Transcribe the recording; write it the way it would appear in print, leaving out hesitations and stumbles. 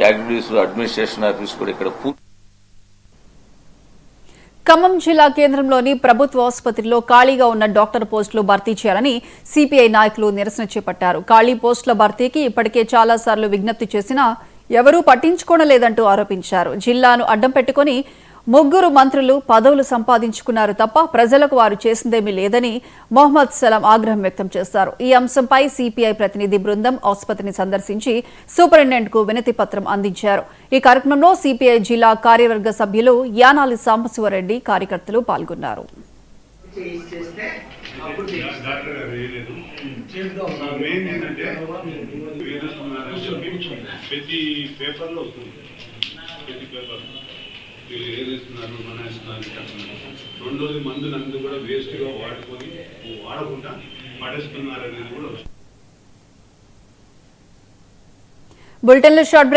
Activities administration office కూడా ఇక్కడ ఖమ్మం జిల్లా కేంద్రంలోని ప్రభుత్వ ఆసుపత్రిలో ఖాళీగా ఉన్న డాక్టర్ పోస్టులు భర్తీ చేయాలని సిపిఐ నాయకులు నిరసన చేపట్టారు. ఖాళీ పోస్టుల భర్తీకి ఇప్పటికే చాలాసార్లు విజ్ఞప్తి చేసినా ఎవరూ పట్టించుకోవడం లేదంటూ ఆరోపించారు. జిల్లాను అడ్డం పెట్టుకుని 3 మంత్రులు పదవులు సంపాదించుకున్నారు తప్ప ప్రజలకు వారు చేసిందేమీ లేదని మొహమ్మద్ సలాం ఆగ్రహం వ్యక్తం చేశారు. ఈ అంశంపై సిపిఐ ప్రతినిధి బృందం ఆసుపత్రిని సందర్శించి సూపరింటెండెంట్కు వినతి పత్రం అందించారు. ఈ కార్యక్రమంలో సిపిఐ జిల్లా కార్యవర్గ సభ్యులు యానాలి సాంబశివరెడ్డి కార్యకర్తలు పాల్గొన్నారు. రెండోది మందులందరూ కూడా వేస్ట్ గా వాడుకొని వాడకుండా పడేస్తున్నారు అనేది కూడా. బులెటిన్లో షార్ట్